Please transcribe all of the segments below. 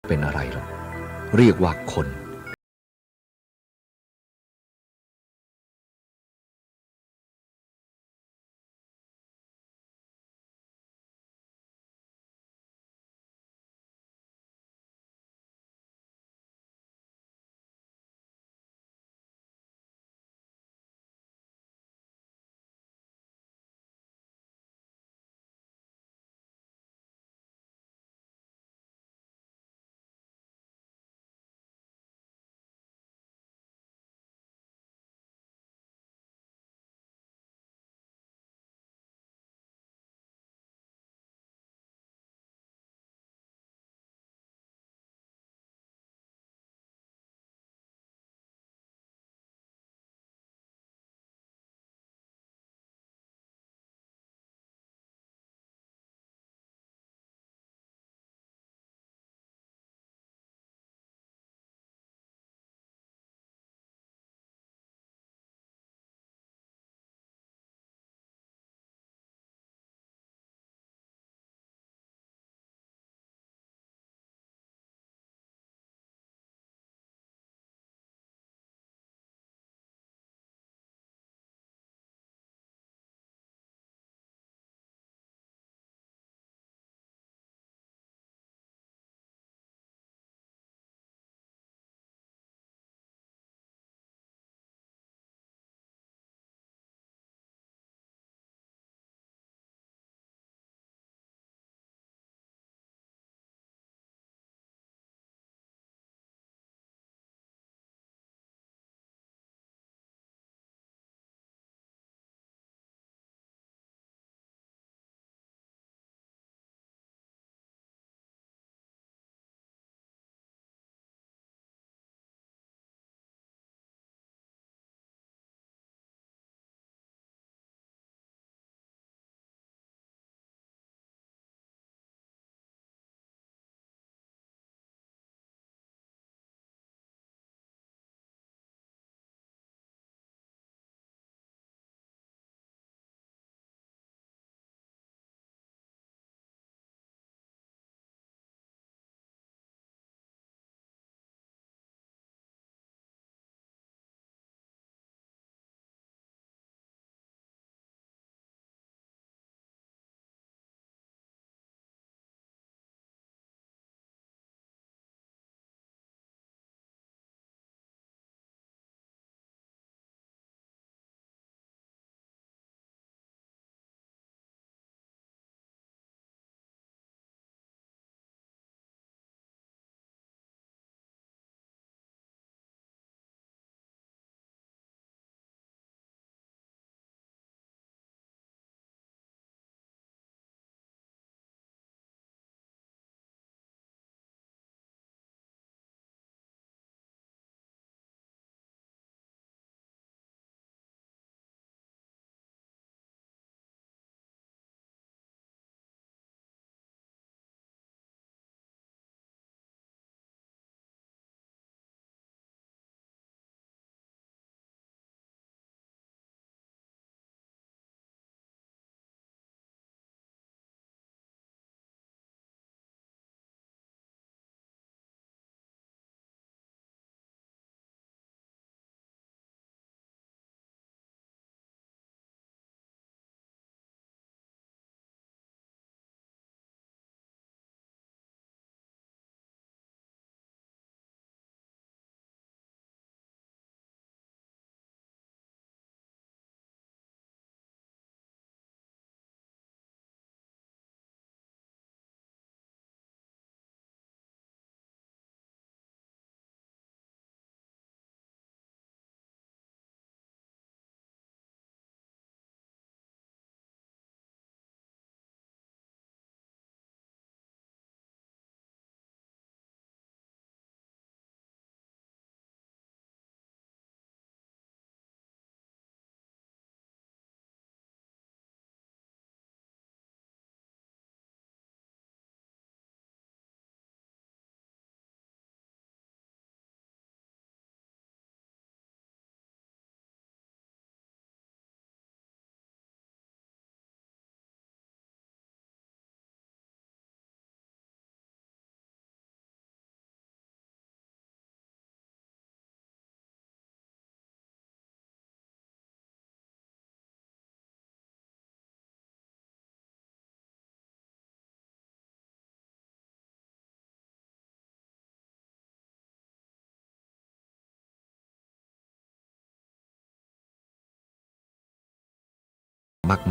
เป็นอะไรหรอกเรียกว่าคน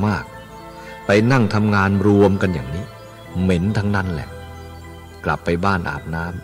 มากๆไปนั่งทำงานรวมกันอย่างนี้เหม็นทั้งนั้นแหละกลับไปบ้านอาบน้ำ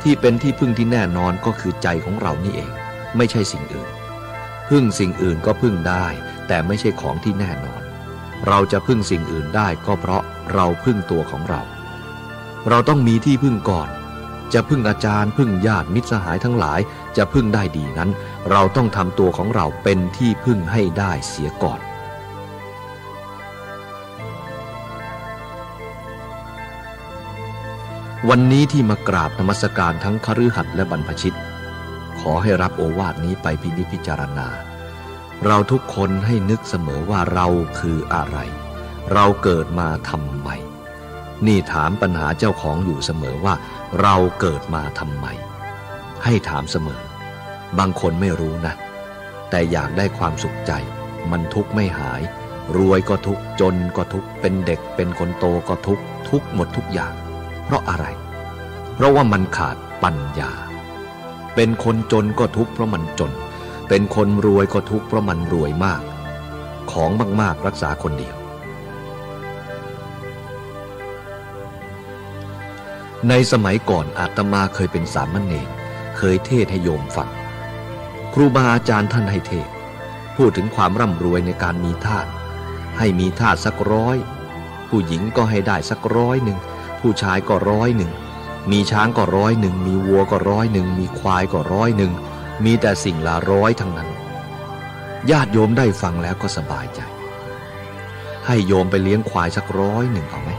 ที่เป็นที่พึ่งที่แน่นอนก็คือใจของเรานี่เองไม่ใช่สิ่งอื่นพึ่งสิ่งอื่นก็พึ่งได้แต่ไม่ใช่ของที่แน่นอนเราจะพึ่งสิ่งอื่นได้ก็เพราะเราพึ่งตัวของเราเราต้องมีที่พึ่งก่อนจะพึ่งอาจารย์พึ่งญาติมิตรสหายทั้งหลายจะพึ่งได้ดีนั้นเราต้องทำตัวของเราเป็นที่พึ่งให้ได้เสียก่อนวันนี้ที่มากราบนมัสการทั้งคฤหัสถ์และบรรพชิตขอให้รับโอวาทนี้ไปพินิจพิจารณาเราทุกคนให้นึกเสมอว่าเราคืออะไรเราเกิดมาทำไมนี่ถามปัญหาเจ้าของอยู่เสมอว่าเราเกิดมาทำไมให้ถามเสมอบางคนไม่รู้นะแต่อยากได้ความสุขใจมันทุกข์ไม่หายรวยก็ทุกข์จนก็ทุกข์เป็นเด็กเป็นคนโตก็ทุกข์ทุกข์หมดทุกอย่างเพราะอะไรเพราะว่ามันขาดปัญญาเป็นคนจนก็ทุกข์เพราะมันจนเป็นคนรวยก็ทุกข์เพราะมันรวยมากของมากๆรักษาคนเดียวในสมัยก่อนอาตมาเคยเป็นสามเณรเคยเทศให้โยมฟังครูบาอาจารย์ท่านให้เทศพูดถึงความร่ำรวยในการมีทาสให้มีทาสสัก100ผู้หญิงก็ให้ได้สัก100ผู้ชายก็100มีช้างก็100มีวัวก็100มีควายก็100มีแต่สิ่งละ100ทั้งนั้นญาติโยมได้ฟังแล้วก็สบายใจให้โยมไปเลี้ยงควายสัก100เอาไหม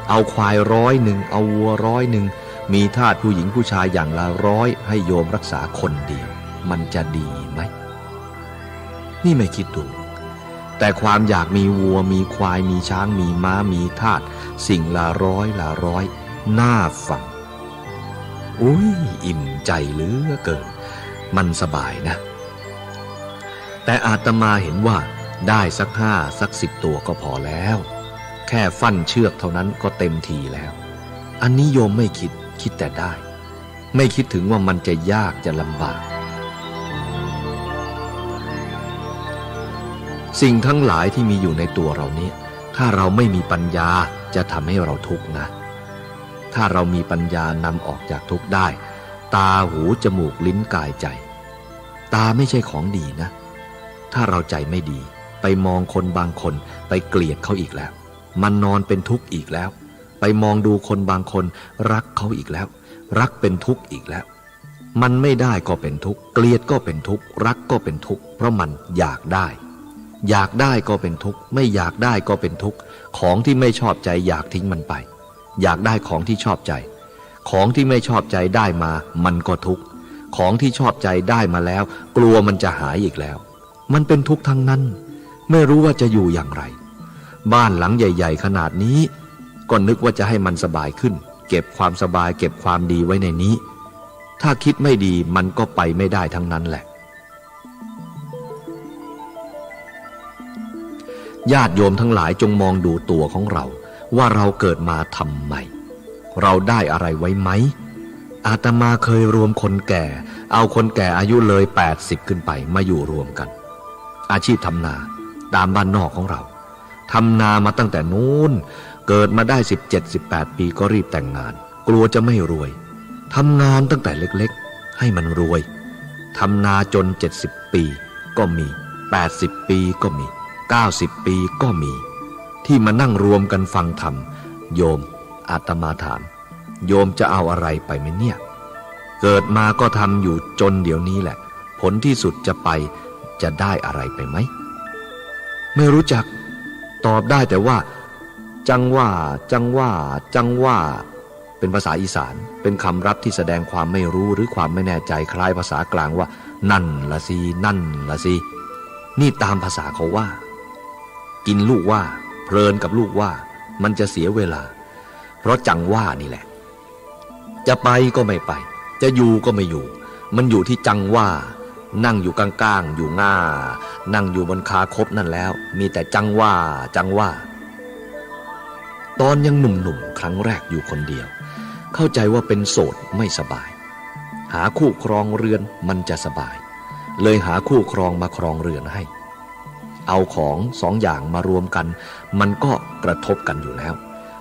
เอาควาย100เอาวัว100มีทาสผู้หญิงผู้ชายอย่างละ100ให้โยมรักษาคนเดียวมันจะดีไหมนี่ไม่คิดดูแต่ความอยากมีวัวมีควายมีช้างมีม้ามีทาสสิ่งละ100น่าฟังอุ้ยอิ่มใจเหลือเกินมันสบายนะ แต่อาตมาเห็นว่าได้สัก5 สัก 10 ตัวก็พอแล้วแค่ฟั่นเชือกเท่านั้นก็เต็มทีแล้วอันนี้โยมไม่คิดแต่ได้ไม่คิดถึงว่ามันจะยากจะลำบากสิ่งทั้งหลายที่มีอยู่ในตัวเรานี้ถ้าเราไม่มีปัญญาจะทำให้เราทุกข์นะถ้าเรามีปัญญานำออกจากทุกข์ได้ตาหูจมูกลิ้นกายใจตาไม่ใช่ของดีนะถ้าเราใจไม่ดีไปมองคนบางคนไปเกลียดเขาอีกแล้วมันนอนเป็นทุกข์อีกแล้วไปมองดูคนบางคนรักเขาอีกแล้วรักเป็นทุกข์อีกแล้วมันไม่ได้ก็เป็นทุกข์เกลียดก็เป็นทุกข์รักก็เป็นทุกข์เพราะมันอยากได้ก็เป็นทุกข์ไม่อยากได้ก็เป็นทุกข์ของที่ไม่ชอบใจอยากทิ้งมันไปอยากได้ของที่ชอบใจของที่ไม่ชอบใจได้มามันก็ทุกข์ของที่ชอบใจได้มาแล้วกลัวมันจะหายอีกแล้วมันเป็นทุกข์ทั้งนั้นไม่รู้ว่าจะอยู่อย่างไรบ้านหลังใหญ่ๆขนาดนี้ก็นึกว่าจะให้มันสบายขึ้นเก็บความสบายเก็บความดีไว้ในนี้ถ้าคิดไม่ดีมันก็ไปไม่ได้ทั้งนั้นแหละญาติโยมทั้งหลายจงมองดูตัวของเราว่าเราเกิดมาทำไมเราได้อะไรไว้ไหมอาตมาเคยรวมคนแก่เอาคนแก่อายุเลย80ขึ้นไปมาอยู่รวมกันอาชีพทำนาตามบ้านนอกของเราทำนามาตั้งแต่นู้นเกิดมาได้17-18 ปีก็รีบแต่งงานกลัวจะไม่รวยทำงานตั้งแต่เล็กๆให้มันรวยทำนาจน70 ปีก็มี80 ปีก็มี90 ปีก็มีที่มานั่งรวมกันฟังธรรมโยมอาตมาถามโยมจะเอาอะไรไปไหมเนี่ยเกิดมาก็ทำอยู่จนเดี๋ยวนี้แหละผลที่สุดจะไปจะได้อะไรไปไหมไม่รู้จักตอบได้แต่ว่าจังว่าเป็นภาษาอีสานเป็นคำรับที่แสดงความไม่รู้หรือความไม่แน่ใจคล้ายภาษากลางว่านั่นละสินั่นละสินี่ตามภาษาเขาว่ากินลูกว่าเพลินกับลูกว่ามันจะเสียเวลาเพราะจังว่านี่แหละจะไปก็ไม่ไปจะอยู่ก็ไม่อยู่มันอยู่ที่จังว่านั่งอยู่กลางๆอยู่ง่านั่งอยู่บนคาคบนั่นแล้วมีแต่จังว่าตอนยังหนุ่มๆครั้งแรกอยู่คนเดียวเข้าใจว่าเป็นโสดไม่สบายหาคู่ครองเรือนมันจะสบายเลยหาคู่ครองมาครองเรือนให้เอาของ2 อย่างมารวมกันมันก็กระทบกันอยู่แล้ว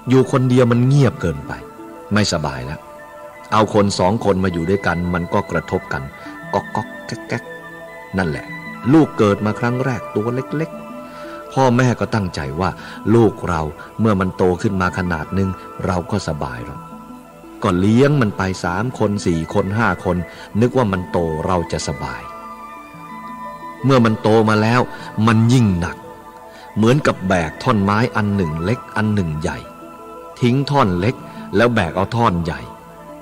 อยู่คนเดียวมันเงียบเกินไปไม่สบายแล้วเอาคน2 คนมาอยู่ด้วยกันมันก็กระทบกันก๊อกแก๊กนั่นแหละลูกเกิดมาครั้งแรกตัวเล็กๆพ่อแม่ก็ตั้งใจว่าลูกเราเมื่อมันโตขึ้นมาขนาดนึงเราก็สบายแล้วก็เลี้ยงมันไป3 คน4 คน5 คนนึกว่ามันโตเราจะสบายเมื่อมันโตมาแล้วมันยิ่งหนักเหมือนกับแบกท่อนไม้อันหนึ่งเล็กอันหนึ่งใหญ่ทิ้งท่อนเล็กแล้วแบกเอาท่อนใหญ่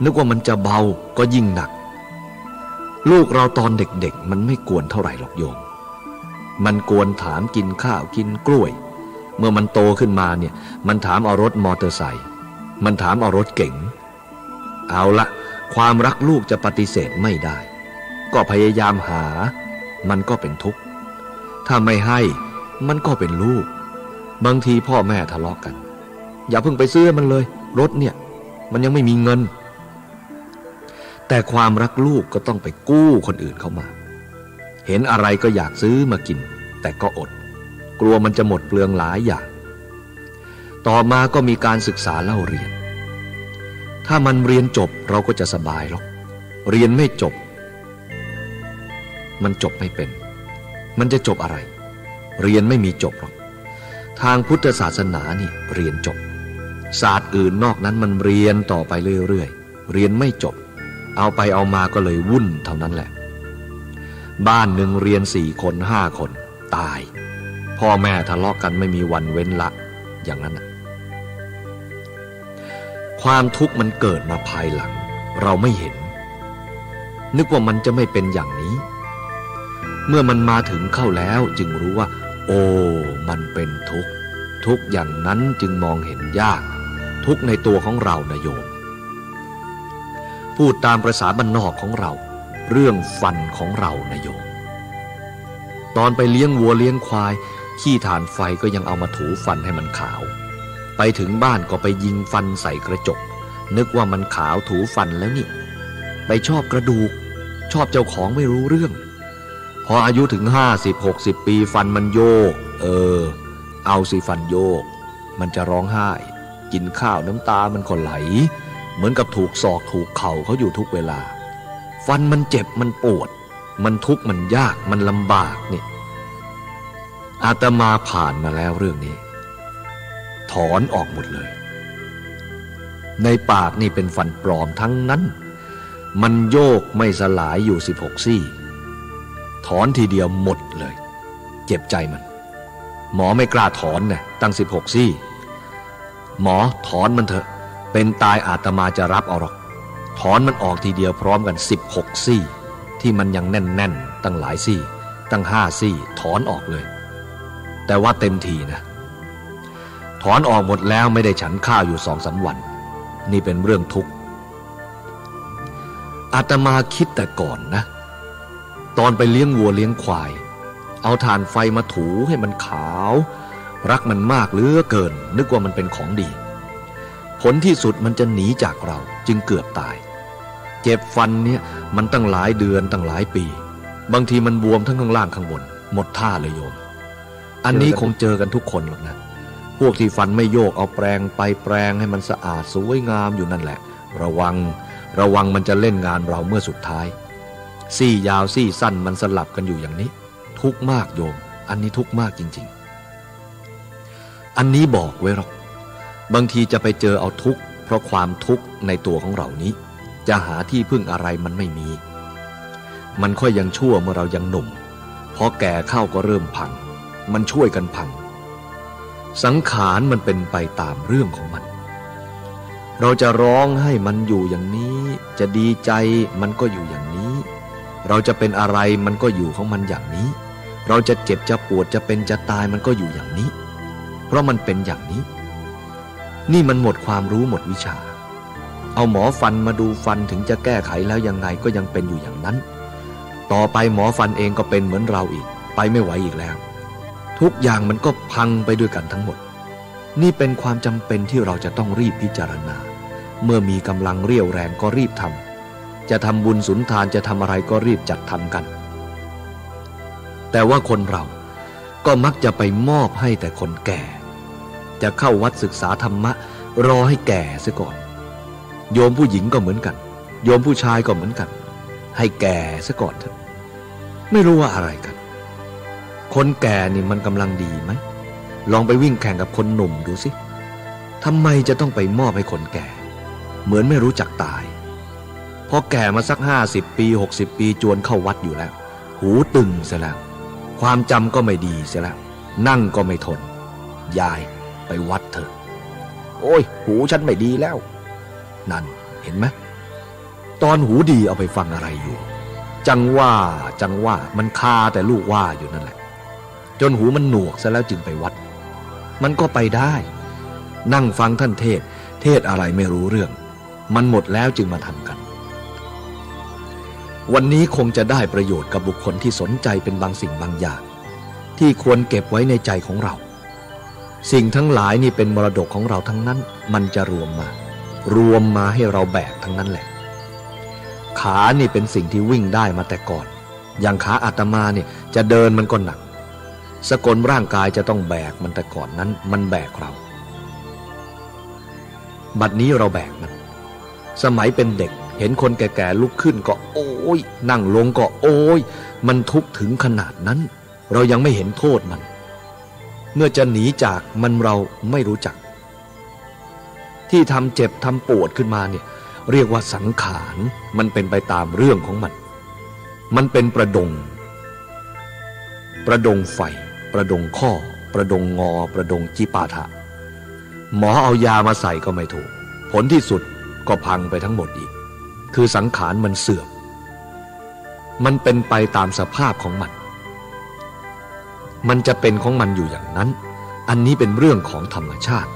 นึกว่ามันจะเบาก็ยิ่งหนักลูกเราตอนเด็กๆมันไม่กวนเท่าไหร่หรอกโยมมันกวนถามกินข้าวกินกล้วยเมื่อมันโตขึ้นมาเนี่ยมันถามเอารถมอเตอร์ไซค์มันถามเอารถเก๋งเอาละความรักลูกจะปฏิเสธไม่ได้ก็พยายามหามันก็เป็นทุกข์ถ้าไม่ให้มันก็เป็นลูกบางทีพ่อแม่ทะเลาะกันอย่าเพิ่งไปซื้อมันเลยรถเนี่ยมันยังไม่มีเงินแต่ความรักลูกก็ต้องไปกู้คนอื่นเข้ามาเห็นอะไรก็อยากซื้อมากินแต่ก็อดกลัวมันจะหมดเปลืองหลายอย่างต่อมาก็มีการศึกษาเล่าเรียนถ้ามันเรียนจบเราก็จะสบายหรอกเรียนไม่จบมันจบไม่เป็นมันจะจบอะไรเรียนไม่มีจบหรอกทางพุทธศาสนานี่เรียนจบศาสตร์อื่นนอกนั้นมันเรียนต่อไปเรื่อยๆเรียนไม่จบเอาไปเอามาก็เลยวุ่นเท่านั้นแหละบ้านหนึ่งเรียน4 คน5 คนตายพ่อแม่ทะเลาะกันไม่มีวันเว้นละอย่างนั้นความทุกข์มันเกิดมาภายหลังเราไม่เห็นนึกว่ามันจะไม่เป็นอย่างนี้เมื่อมันมาถึงเข้าแล้วจึงรู้ว่าโอ้มันเป็นทุกข์ทุกข์อย่างนั้นจึงมองเห็นยากทุกข์ในตัวของเรานะโยมพูดตามประสาบ้านนอกของเราเรื่องฟันของเรานะโยม ตอนไปเลี้ยงวัวเลี้ยงควายขี้ถ่านไฟก็ยังเอามาถูฟันให้มันขาวไปถึงบ้านก็ไปยิงฟันใส่กระจกนึกว่ามันขาวถูฟันแล้วนี่ไปชอบกระดูกชอบเจ้าของไม่รู้เรื่องพออายุถึง50-60 ปีฟันมันโยกเอาสิฟันโยกมันจะร้องไห้กินข้าวน้ำตามันก็ไหลเหมือนกับถูกศอกถูกเข่าเขาอยู่ทุกเวลาฟันมันเจ็บมันปวดมันทุกข์มันยากมันลำบากนี่อาตมาผ่านมาแล้วเรื่องนี้ถอนออกหมดเลยในปากนี่เป็นฟันปลอมทั้งนั้นมันโยกไม่สลายอยู่16 ซี่ถอนทีเดียวหมดเลยเจ็บใจมันหมอไม่กล้าถอนเนี่ยตั้ง16 ซี่หมอถอนมันเถอะเป็นตายอาตมาจะรับเอาหรอกถอนมันออกทีเดียวพร้อมกัน16 ซี่ที่มันยังแน่นๆตั้งหลายซี่ตั้ง5 ซี่ถอนออกเลยแต่ว่าเต็มทีนะถอนออกหมดแล้วไม่ได้ฉันข้าวอยู่2-3 วันนี่เป็นเรื่องทุกข์อาตมาคิดแต่ก่อนนะตอนไปเลี้ยงวัวเลี้ยงควายเอาถ่านไฟมาถูให้มันขาวรักมันมากเหลือเกินนึกว่ามันเป็นของดีผลที่สุดมันจะหนีจากเราจึงเกือบตายเจ็บฟันเนี่ยมันตั้งหลายเดือนตั้งหลายปีบางทีมันบวมทั้งข้างล่างข้างบนหมดท่าเลยโยมอันนี้คงเจอกันทุกคนหรอกนะพวกที่ฟันไม่โยกเอาแปรงไปแปรงให้มันสะอาดสวยงามอยู่นั่นแหละระวังมันจะเล่นงานเราเมื่อสุดท้ายซี่ยาวซี่สั้นมันสลับกันอยู่อย่างนี้ทุกข์มากโยมอันนี้ทุกข์มากจริงๆอันนี้บอกไว้หรอกบางทีจะไปเจอเอาทุกข์เพราะความทุกข์ในตัวของเรานี้จะหาที่พึ่งอะไรมันไม่มีมันค่อยยังชั่วเมื่อเรายังหนุ่มพอแก่เข้าก็เริ่มพังมันช่วยกันพังสังขารมันเป็นไปตามเรื่องของมันเราจะร้องให้มันอยู่อย่างนี้จะดีใจมันก็อยู่อย่างนี้เราจะเป็นอะไรมันก็อยู่ของมันอย่างนี้เราจะเจ็บจะปวดจะเป็นจะตายมันก็อยู่อย่างนี้เพราะมันเป็นอย่างนี้นี่มันหมดความรู้หมดวิชาเอาหมอฟันมาดูฟันถึงจะแก้ไขแล้วยังไงก็ยังเป็นอยู่อย่างนั้นต่อไปหมอฟันเองก็เป็นเหมือนเราอีกไปไม่ไหวอีกแล้วทุกอย่างมันก็พังไปด้วยกันทั้งหมดนี่เป็นความจำเป็นที่เราจะต้องรีบพิจารณาเมื่อมีกำลังเรี่ยวแรงก็รีบทำจะทำบุญสุนทานจะทำอะไรก็รีบจัดทำกันแต่ว่าคนเราก็มักจะไปมอบให้แต่คนแก่จะเข้าวัดศึกษาธรรมะรอให้แก่เสียก่อนโยมผู้หญิงก็เหมือนกันโยมผู้ชายก็เหมือนกันให้แก่เสียก่อนเถอะไม่รู้ว่าอะไรกันคนแก่นี่มันกำลังดีไหมลองไปวิ่งแข่งกับคนหนุ่มดูสิทำไมจะต้องไปมอบให้คนแก่เหมือนไม่รู้จักตายพอแก่มาสัก50 ปี60 ปีจวนเข้าวัดอยู่แล้วหูตึงเสียแล้วความจำก็ไม่ดีเสียแล้วนั่งก็ไม่ทนยายไปวัดเถอะโอ้ยหูฉันไม่ดีแล้วนั่นเห็นไหมตอนหูดีเอาไปฟังอะไรอยู่จังว่ามันคาแต่ลูกว่าอยู่นั่นแหละจนหูมันหนวกซะแล้วจึงไปวัดมันก็ไปได้นั่งฟังท่านเทศอะไรไม่รู้เรื่องมันหมดแล้วจึงมาทำกันวันนี้คงจะได้ประโยชน์กับบุคคลที่สนใจเป็นบางสิ่งบางอย่างที่ควรเก็บไว้ในใจของเราสิ่งทั้งหลายนี่เป็นมรดกของเราทั้งนั้นมันจะรวมมาให้เราแบกทั้งนั้นแหละขานี่เป็นสิ่งที่วิ่งได้มาแต่ก่อนอย่างขาอาตมาเนี่ยจะเดินมันก็หนักสกลร่างกายจะต้องแบกมันแต่ก่อนนั้นมันแบกเราบัดนี้เราแบกมันสมัยเป็นเด็กเห็นคนแก่ๆลุกขึ้นก็โอ้ยนั่งลงก็โอ้ยมันทุกข์ถึงขนาดนั้นเรายังไม่เห็นโทษมันเมื่อจะหนีจากมันเราไม่รู้จักที่ทำเจ็บทำปวดขึ้นมาเนี่ยเรียกว่าสังขารมันเป็นไปตามเรื่องของมันเป็นประดงไฟประดงข้อประดงงอประดงจิปาถะหมอเอายามาใส่ก็ไม่ถูกผลที่สุดก็พังไปทั้งหมดอีกคือสังขารมันเสื่อมมันเป็นไปตามสภาพของมันจะเป็นของมันอยู่อย่างนั้นอันนี้เป็นเรื่องของธรรมชาติ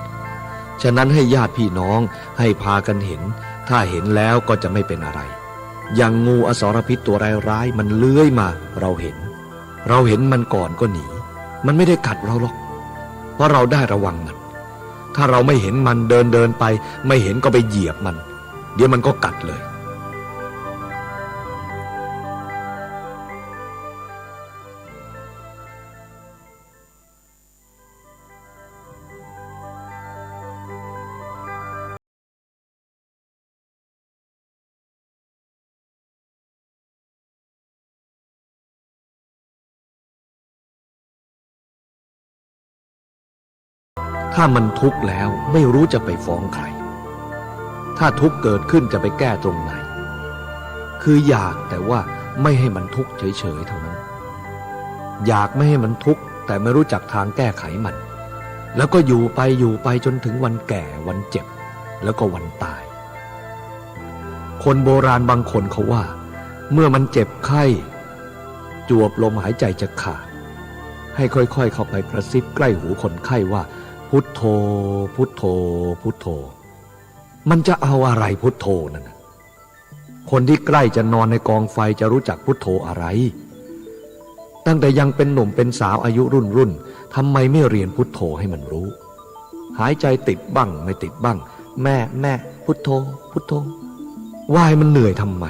ฉะนั้นให้ญาติพี่น้องให้พากันเห็นถ้าเห็นแล้วก็จะไม่เป็นอะไรอย่างงูอสรพิษตัวร้ายๆมันเลื้อยมาเราเห็น เราเห็นมันก่อนก็หนีมันไม่ได้กัดเราหรอกเพราะเราได้ระวังมันถ้าเราไม่เห็นมันเดินไปไม่เห็นก็ไปเหยียบมันเดี๋ยวมันก็กัดเลยถ้ามันทุกข์แล้วไม่รู้จะไปฟ้องใครถ้าทุกข์เกิดขึ้นจะไปแก้ตรงไหนคืออยากแต่ว่าไม่ให้มันทุกข์เฉยๆเท่านั้นอยากไม่ให้มันทุกข์แต่ไม่รู้จักทางแก้ไขมันแล้วก็อยู่ไปจนถึงวันแก่วันเจ็บแล้วก็วันตายคนโบราณบางคนเขาว่าเมื่อมันเจ็บไข้จวบลมหายใจจะขาดให้ค่อยๆเข้าไปกระซิบใกล้หูคนไข้ว่าพุทโธพุทโธพุทโธมันจะเอาอะไรพุทโธนั่นนะคนที่ใกล้จะนอนในกองไฟจะรู้จักพุทโธอะไรตั้งแต่ยังเป็นหนุ่มเป็นสาวอายุรุ่นทำไมไม่เรียนพุทโธให้มันรู้หายใจติดบ้างไม่ติดบ้างแม่พุทโธพุทโธว่าให้มันเหนื่อยทำไม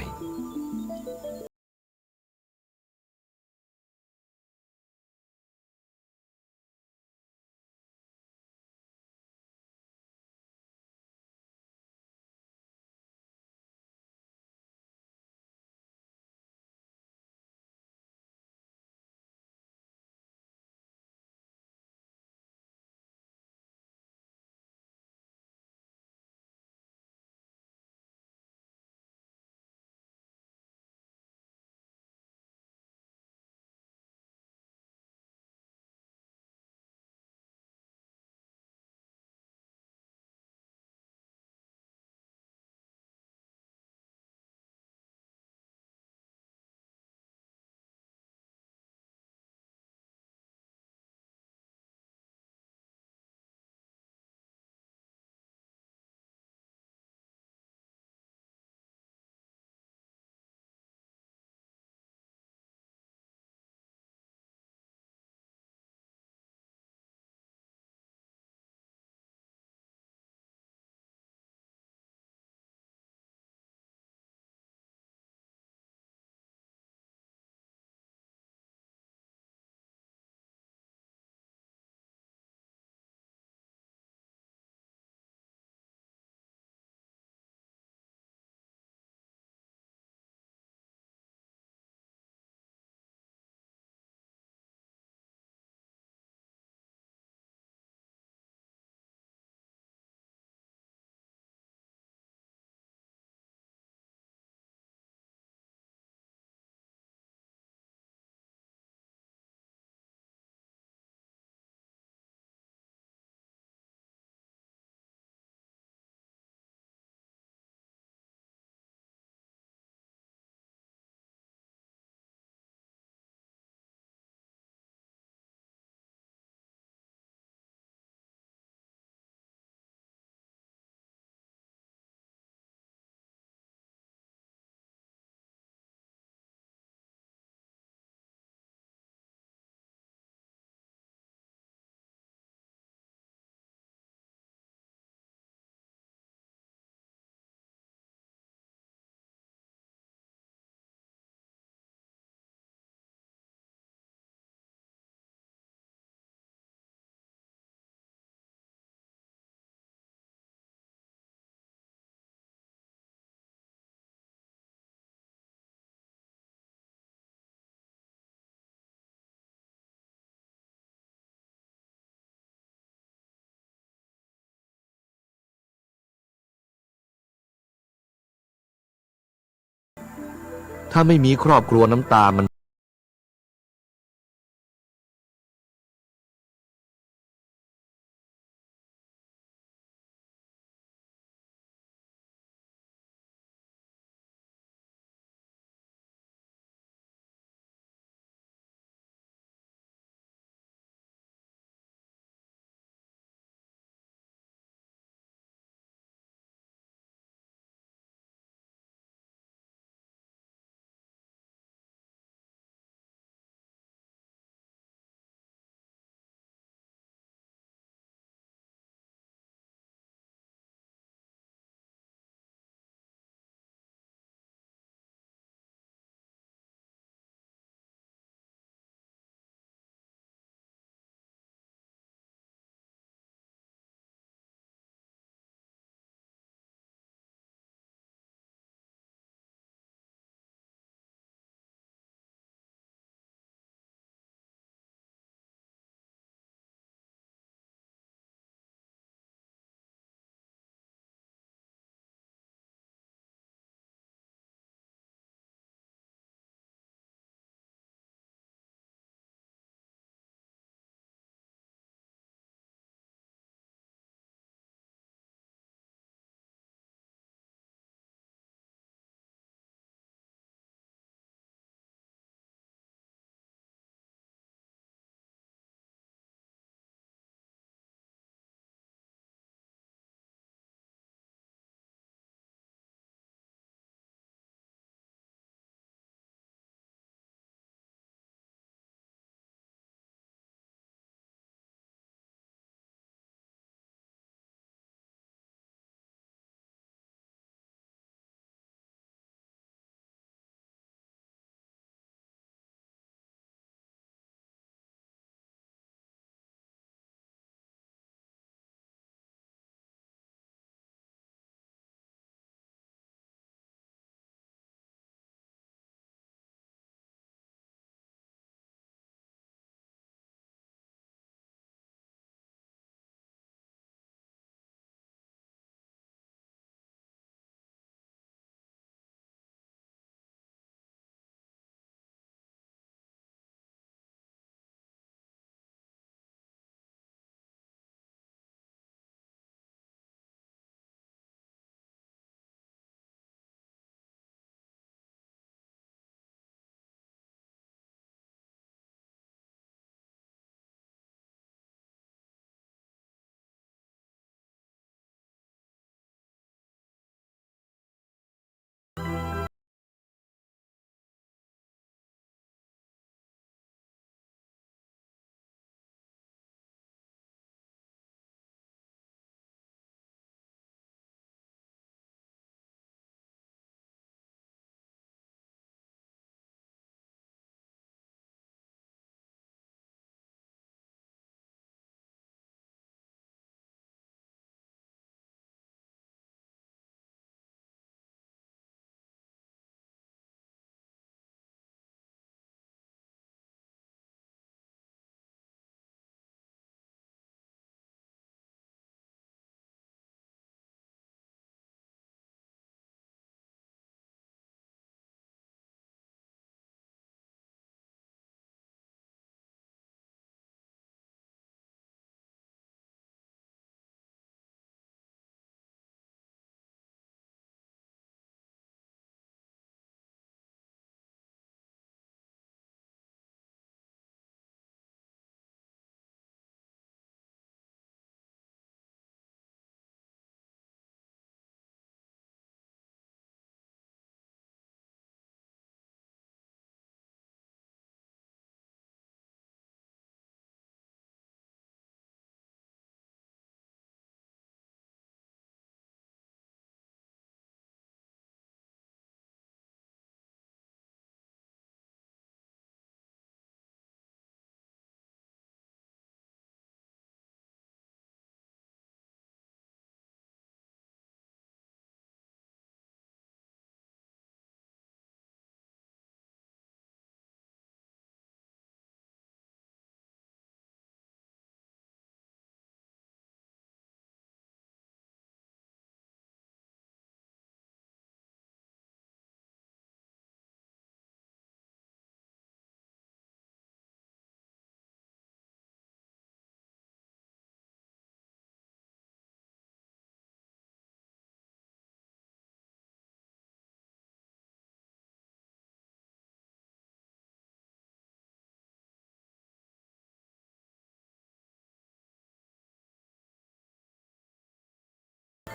ถ้าไม่มีครอบครัวน้ำตามัน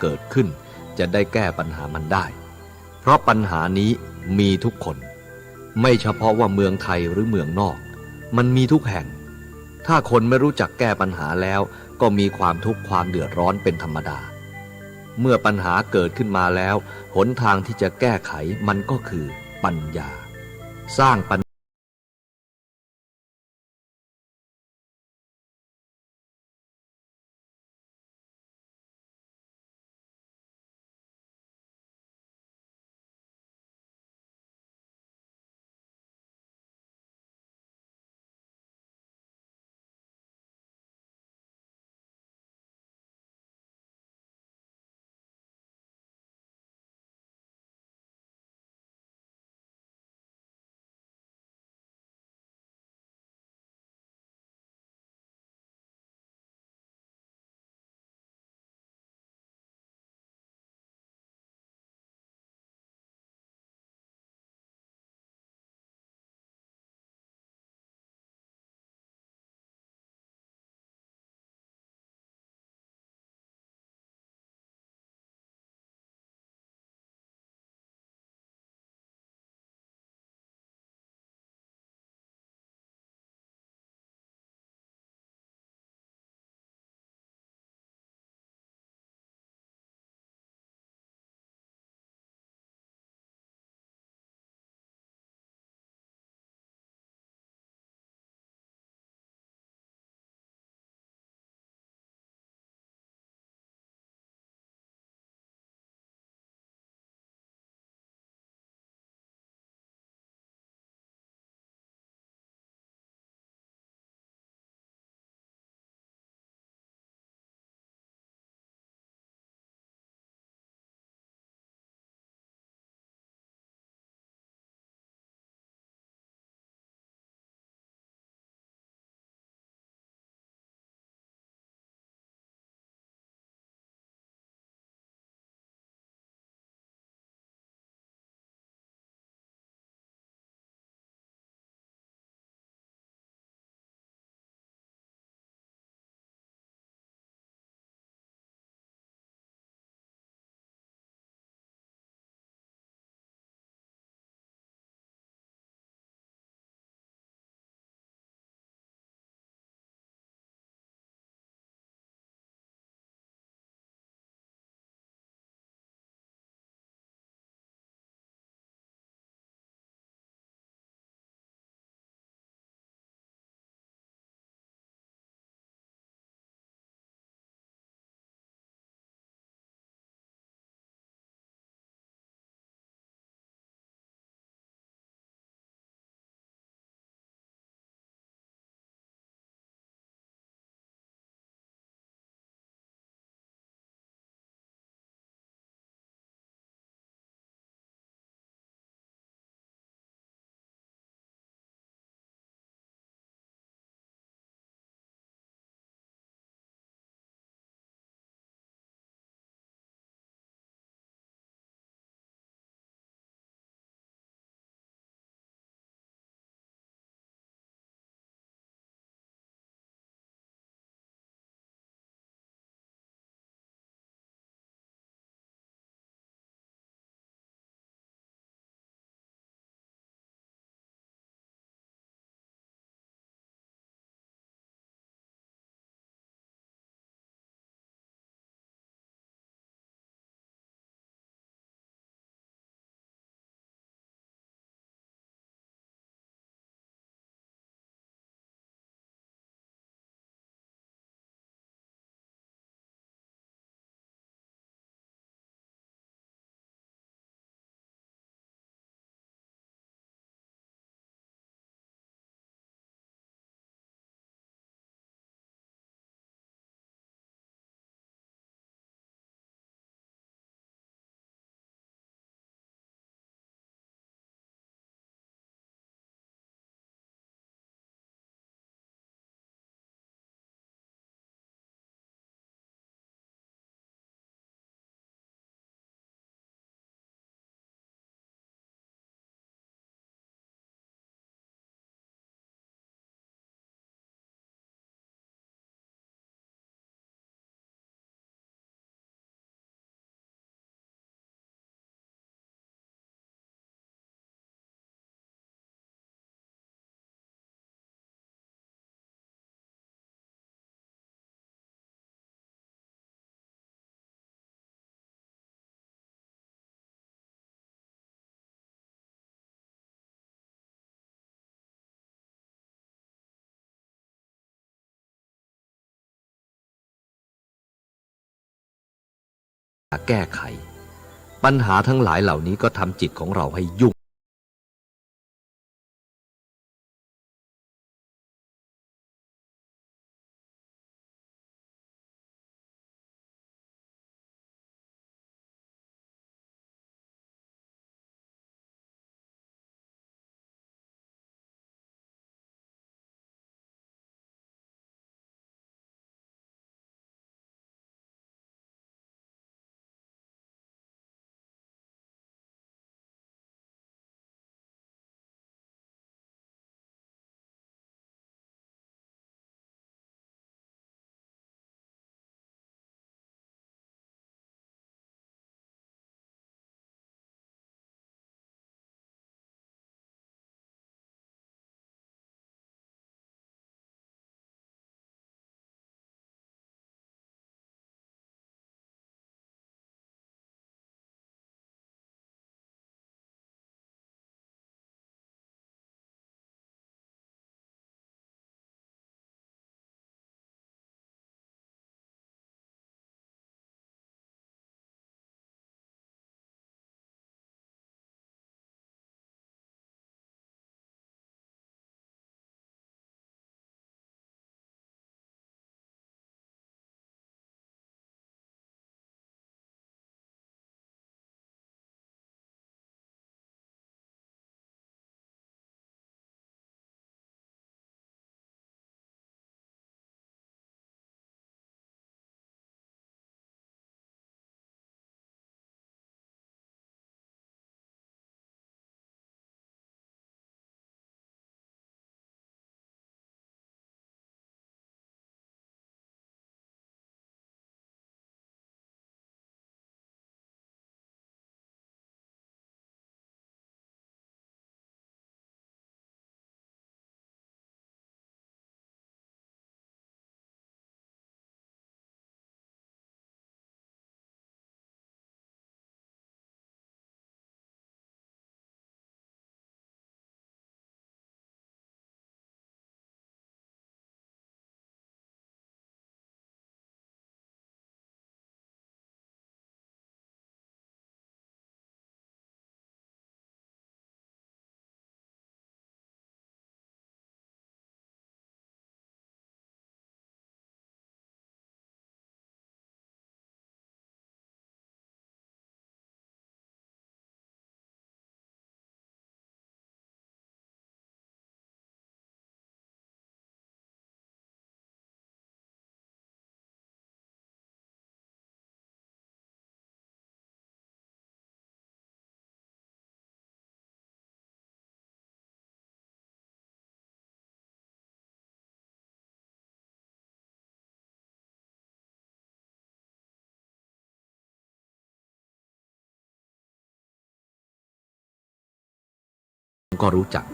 เกิดขึ้นจะได้แก้ปัญหามันได้เพราะปัญหานี้มีทุกคนไม่เฉพาะว่าเมืองไทยหรือเมืองนอกมันมีทุกแห่งถ้าคนไม่รู้จักแก้ปัญหาแล้วก็มีความทุกข์ความเดือดร้อนเป็นธรรมดาเมื่อปัญหาเกิดขึ้นมาแล้วหนทางที่จะแก้ไขมันก็คือปัญญาสร้างปัญ แก้ไขปัญหาทั้งหลายเหล่านี้ก็ทำจิตของเราให้ยุ่งก็รู้จัก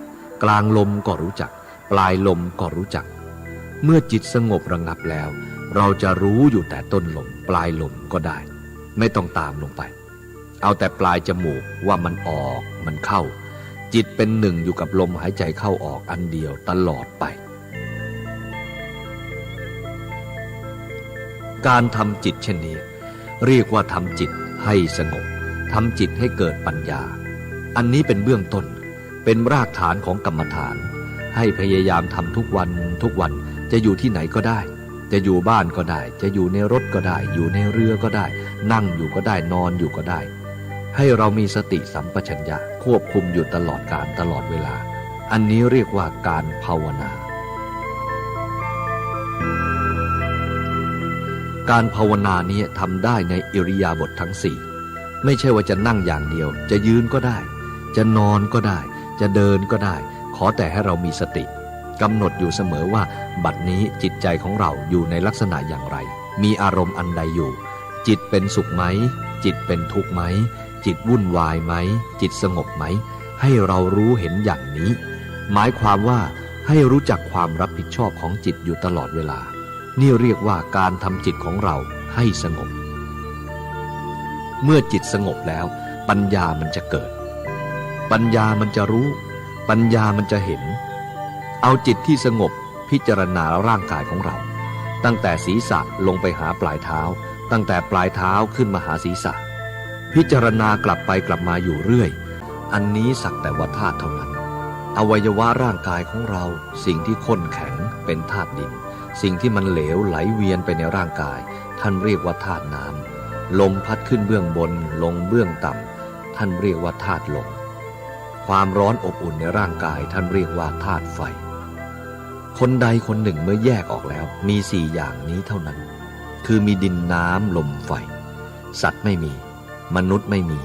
กลางลมก็รู้จักปลายลมก็รู้จักเมื่อจิตสงบระงับแล้วเราจะรู้อยู่แต่ต้นลมปลายลมก็ได้ไม่ต้องตามลงไปเอาแต่ปลายจมูกว่ามันออกมันเข้าจิตเป็นหนึ่งอยู่กับลมหายใจเข้าออกอันเดียวตลอดไปการทำจิตเช่นนี้เรียกว่าทำจิตให้สงบทำจิตให้เกิดปัญญาอันนี้เป็นเบื้องต้นเป็นรากฐานของกรรมฐานให้พยายามทำทุกวันทุกวันจะอยู่ที่ไหนก็ได้จะอยู่บ้านก็ได้จะอยู่ในรถก็ได้อยู่ในเรือก็ได้นั่งอยู่ก็ได้นอนอยู่ก็ได้ให้เรามีสติสัมปชัญญะควบคุมอยู่ตลอดกาลตลอดเวลาอันนี้เรียกว่าการภาวนาการภาวนานี้ทำได้ในอิริยาบถทั้งสี่ไม่ใช่ว่าจะนั่งอย่างเดียวจะยืนก็ได้จะนอนก็ได้จะเดินก็ได้ขอแต่ให้เรามีสติกำหนดอยู่เสมอว่าบัดนี้จิตใจของเราอยู่ในลักษณะอย่างไรมีอารมณ์อันใดอยู่จิตเป็นสุขไหมจิตเป็นทุกข์ไหมจิตวุ่นวายไหมจิตสงบไหมให้เรารู้เห็นอย่างนี้หมายความว่าให้รู้จักความรับผิดชอบของจิตอยู่ตลอดเวลานี่เรียกว่าการทำจิตของเราให้สงบเมื่อจิตสงบแล้วปัญญามันจะเกิดปัญญามันจะรู้ปัญญามันจะเห็นเอาจิตที่สงบพิจารณาร่างกายของเราตั้งแต่ศีรษะลงไปหาปลายเท้า ตั้งแต่ปลายเท้าขึ้นมาหาศีรษะพิจารณากลับไปกลับมาอยู่เรื่อยอันนี้สักแต่ว่าธาตุเท่านั้นอวัยวะร่างกายของเราสิ่งที่ข้นแข็งเป็นธาตุดินสิ่งที่มันเหลวไหลเวียนไปในร่างกายท่านเรียกว่าธาตุน้ำลมพัดขึ้นเบื้องบนลงเบื้องต่ำท่านเรียกว่าธาตุลมความร้อนอบอุ่นในร่างกายท่านเรียกว่าธาตุไฟคนใดคนหนึ่งเมื่อแยกออกแล้วมีสี่อย่างนี้เท่านั้นคือมีดินน้ำลมไฟสัตว์ไม่มีมนุษย์ไม่มี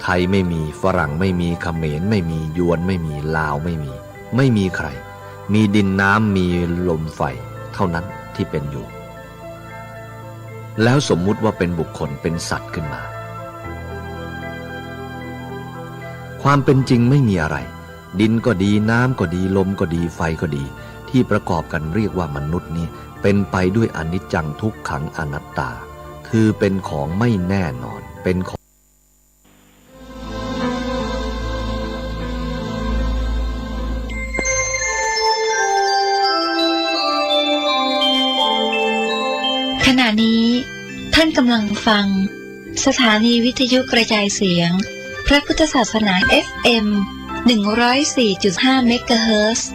ไทยไม่มีฝรั่งไม่มีเขมรไม่มียวนไม่มีลาวไม่มีใครมีดินน้ำมีลมไฟเท่านั้นที่เป็นอยู่แล้วสมมุติว่าเป็นบุคคลเป็นสัตว์ขึ้นมาความเป็นจริงไม่มีอะไรดินก็ดีน้ำก็ดีลมก็ดีไฟก็ดีที่ประกอบกันเรียกว่ามนุษย์นี้เป็นไปด้วยอนิจจังทุกขังอนัตตาคือเป็นของไม่แน่นอนเป็นของขณะนี้ท่านกำลังฟังสถานีวิทยุกระจายเสียงพระพุทธศาสนา FM 104.5 เมกะเฮิรตซ์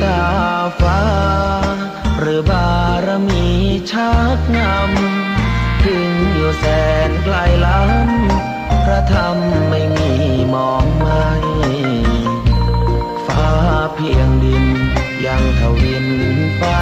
ตาฟ้าหรือบารมีชักนำถึงอยู่แสนไกลล้ำพระธรรมไม่มีมองไม่ฟ้าเพียงดินยังทวินฟ้า